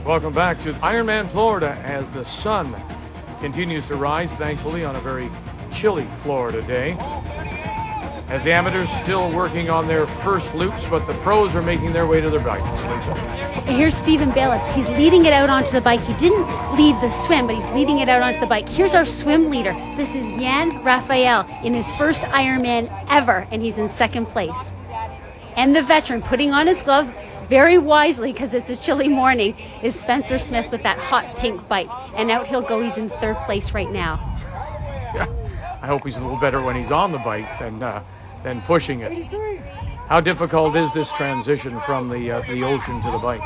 Welcome back to Ironman Florida as the sun continues to rise, thankfully, on a very chilly Florida day. As the amateurs still working on their first loops, but the pros are making their way to their bikes. Lisa. And here's Stephen Bayless. He's leading it out onto the bike. He didn't lead the swim, but he's leading it out onto the bike. Here's our swim leader. This is Jan Raphael in his first Ironman ever, and he's in second place. And the veteran, putting on his gloves very wisely because it's a chilly morning, is Spencer Smith with that hot pink bike. And out he'll go. He's in third place right now. Yeah, I hope he's a little better when he's on the bike than pushing it. How difficult is this transition from the ocean to the bike?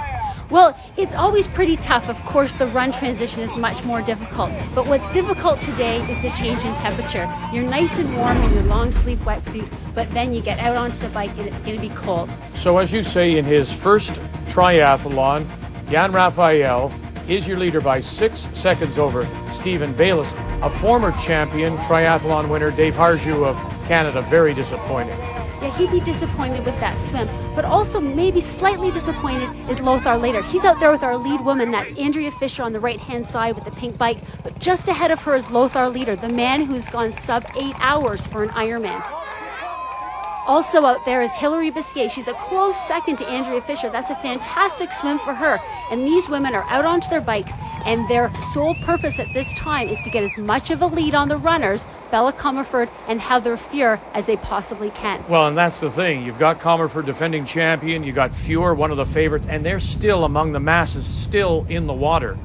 Well, it's always pretty tough. Of course, the run transition is much more difficult. But what's difficult today is the change in temperature. You're nice and warm in your long sleeve wetsuit, but then you get out onto the bike and it's going to be cold. So as you say, in his first triathlon, Jan Raphael is your leader by 6 seconds over Stephen Bayless, a former champion triathlon winner, Dave Harju of Canada. Very disappointing. Yeah, he'd be disappointed with that swim, but also maybe slightly disappointed is Lothar Later. He's out there with our lead woman, that's Andrea Fisher on the right-hand side with the pink bike, but just ahead of her is Lothar Later, the man who's gone sub 8 hours for an Ironman. Also out there is Hilary Biscay. She's a close second to Andrea Fisher. That's a fantastic swim for her. And these women are out onto their bikes, and their sole purpose at this time is to get as much of a lead on the runners, Bella Comerford and Heather Fuhr, as they possibly can. Well, and that's the thing. You've got Comerford, defending champion. You've got Fuhr, one of the favorites, and they're still among the masses, still in the water.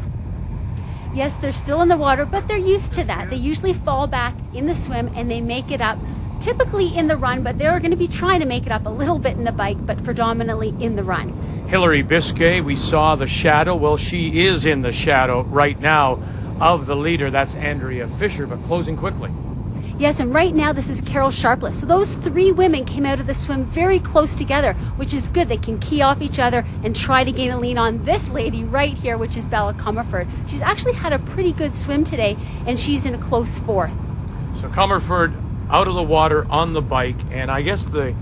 Yes, they're still in the water, but they're used to that. They usually fall back in the swim, and they make it up typically in the run, but they're going to be trying to make it up a little bit in the bike, but predominantly in the run. Hilary Biscay, we saw the shadow. Well, she is in the shadow right now of the leader. That's Andrea Fisher, but closing quickly. Yes, and right now this is Carol Sharpless. So those 3 women came out of the swim very close together, which is good. They can key off each other and try to gain a lead on this lady right here, which is Bella Comerford. She's actually had a pretty good swim today, and she's in a close 4th. So Comerford out of the water on the bike, and I guess the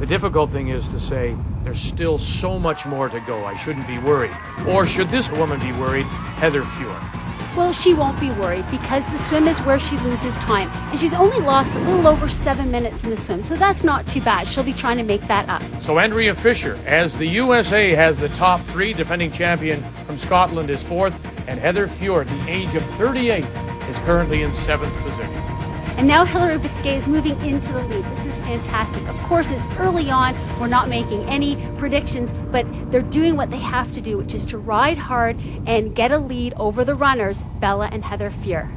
difficult thing is to say there's still so much more to go. I shouldn't be worried. Or should this woman be worried, Heather Fuhr? Well, she won't be worried because the swim is where she loses time, and she's only lost a little over 7 minutes in the swim, so that's not too bad. She'll be trying to make that up. So Andrea Fisher, as the USA has the top 3, defending champion from Scotland is 4th, and Heather Fuhr, at the age of 38, is currently in 7th position. And now Hilary Biscay is moving into the lead. This is fantastic. Of course, it's early on. We're not making any predictions, but they're doing what they have to do, which is to ride hard and get a lead over the runners, Bella and Heather Fuhr.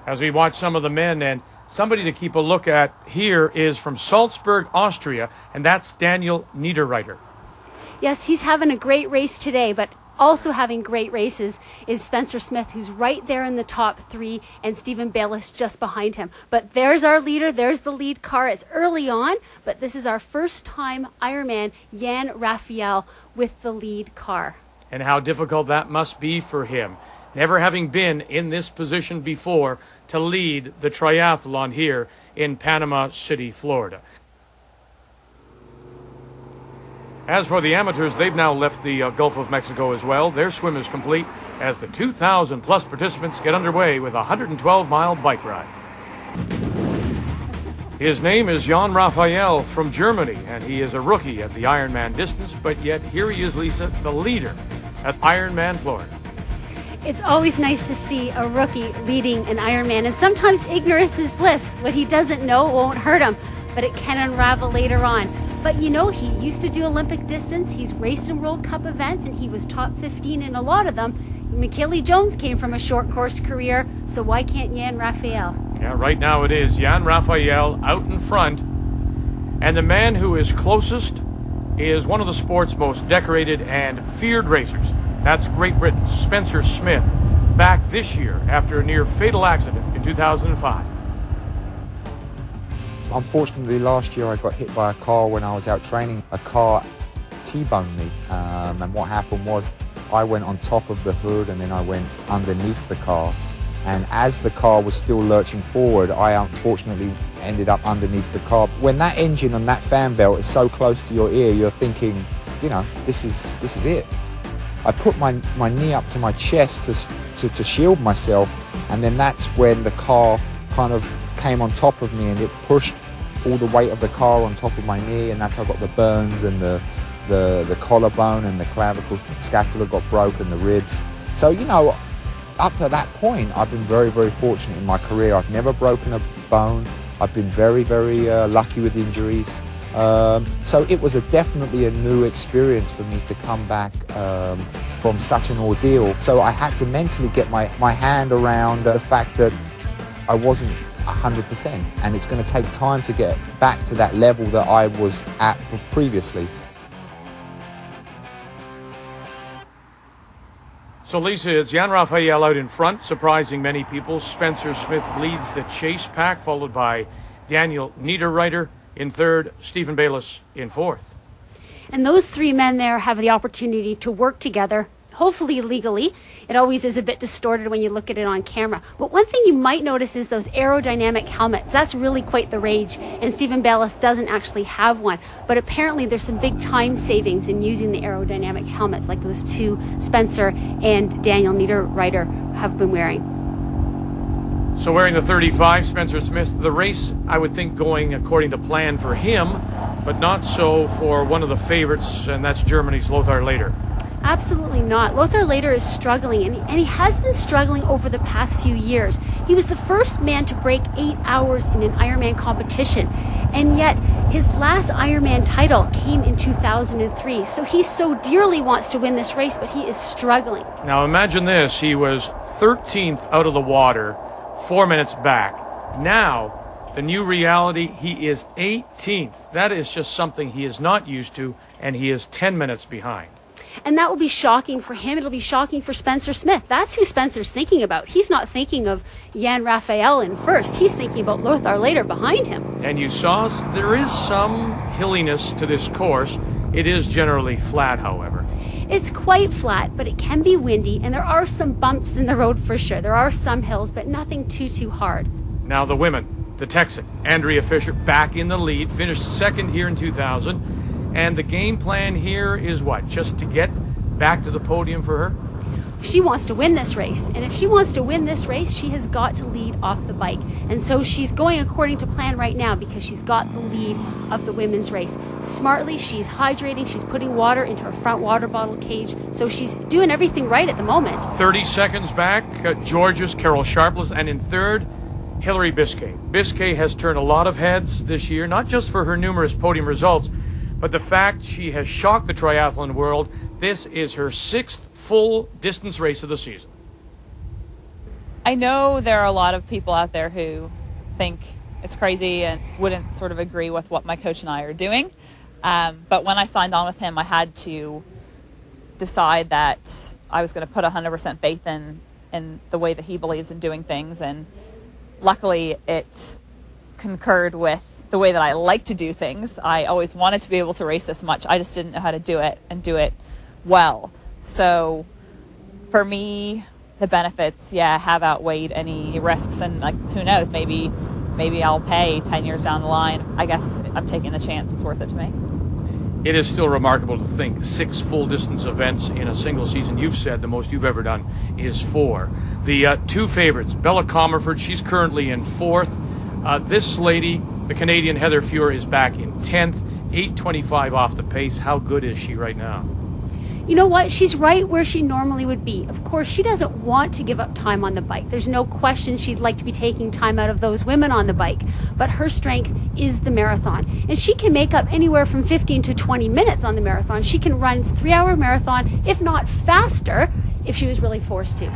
As we watch some of the men, and somebody to keep a look at here is from Salzburg, Austria, and that's Daniel Niederreiter. Yes, he's having a great race today, but also having great races is Spencer Smith, who's right there in the top 3, and Stephen Bayless just behind him. But there's our leader. There's the lead car. It's early on, but this is our first time Ironman, Jan Raphael, with the lead car. And how difficult that must be for him, never having been in this position before, to lead the triathlon here in Panama City, Florida. As for the amateurs, they've now left the Gulf of Mexico as well. Their swim is complete as the 2,000-plus participants get underway with a 112-mile bike ride. His name is Jan Raphael from Germany, and he is a rookie at the Ironman distance, but yet here he is, Lisa, the leader at Ironman Florida. It's always nice to see a rookie leading an Ironman, and sometimes ignorance is bliss. What he doesn't know won't hurt him, but it can unravel later on. But you know, he used to do Olympic distance, he's raced in World Cup events, and he was top 15 in a lot of them. McKinley Jones came from a short course career, so why can't Jan Raphael? Yeah, right now it is Jan Raphael out in front, and the man who is closest is one of the sport's most decorated and feared racers. That's Great Britain, Spencer Smith, back this year after a near fatal accident in 2005. Unfortunately, last year I got hit by a car when I was out training. A car T-boned me, and what happened was I went on top of the hood and then I went underneath the car. And as the car was still lurching forward, I unfortunately ended up underneath the car. When that engine and that fan belt is so close to your ear, you're thinking, you know, this is it. I put my knee up to my chest to shield myself, and then that's when the car kind of came on top of me, and it pushed all the weight of the car on top of my knee, and that's how I got the burns and the collarbone and the clavicle, scapula got broken, the ribs. So, you know, up to that point, I've been very, very fortunate in my career. I've never broken a bone. I've been very, very lucky with injuries. So it was definitely a new experience for me to come back from such an ordeal. So I had to mentally get my hand around the fact that I wasn't 100%, and it's going to take time to get back to that level that I was at previously. So, Lisa, it's Jan Raphael out in front, surprising many people. Spencer Smith leads the chase pack, followed by Daniel Niederreiter in third, Stephen Bayliss in fourth. And those three men there have the opportunity to work together, hopefully legally. It always is a bit distorted when you look at it on camera. But one thing you might notice is those aerodynamic helmets. That's really quite the rage. And Stephen Bayliss doesn't actually have one. But apparently there's some big time savings in using the aerodynamic helmets like those two Spencer and Daniel Niederreiter have been wearing. So wearing the 35, Spencer Smith, the race, I would think, going according to plan for him, but not so for one of the favorites, and that's Germany's Lothar Leder. Absolutely not. Lothar Leder is struggling, and he has been struggling over the past few years. He was the first man to break 8 hours in an Ironman competition, and yet his last Ironman title came in 2003. So he so dearly wants to win this race, but he is struggling. Now imagine this. He was 13th out of the water, 4 minutes back. Now, the new reality, he is 18th. That is just something he is not used to, and he is 10 minutes behind. And that will be shocking for him. It'll be shocking for Spencer Smith. That's who Spencer's thinking about. He's not thinking of Jan Raphael in first. He's thinking about Lothar Leder behind him. And you saw there is some hilliness to this course. It is generally flat, however. It's quite flat, but it can be windy, and there are some bumps in the road for sure. There are some hills, but nothing too hard. Now the women, the Texan, Andrea Fischer, back in the lead, finished second here in 2000. And the game plan here is what? Just to get back to the podium for her? She wants to win this race. And if she wants to win this race, she has got to lead off the bike. And so she's going according to plan right now because she's got the lead of the women's race. Smartly, she's hydrating. She's putting water into her front water bottle cage. So she's doing everything right at the moment. 30 seconds back, Georgia's Carol Sharpless. And in third, Hilary Biscay. Biscay has turned a lot of heads this year, not just for her numerous podium results, but the fact she has shocked the triathlon world. This is her 6th full distance race of the season. I know there are a lot of people out there who think it's crazy and wouldn't sort of agree with what my coach and I are doing. But when I signed on with him, I had to decide that I was going to put 100% faith in the way that he believes in doing things. And luckily it concurred with the way that I like to do things. I always wanted to be able to race this much. I just didn't know how to do it and do it well. So for me, the benefits, have outweighed any risks. And like, who knows, maybe I'll pay 10 years down the line. I guess I'm taking the chance. It's worth it to me. It is still remarkable to think 6 full distance events in a single season. You've said the most you've ever done is 4. The two favorites, Bella Comerford, she's currently in 4th. This lady, the Canadian Heather Fuhr, is back in 10th, 8:25 off the pace. How good is she right now? You know what? She's right where she normally would be. Of course, she doesn't want to give up time on the bike. There's no question she'd like to be taking time out of those women on the bike. But her strength is the marathon. And she can make up anywhere from 15 to 20 minutes on the marathon. She can run 3-hour marathon, if not faster, if she was really forced to.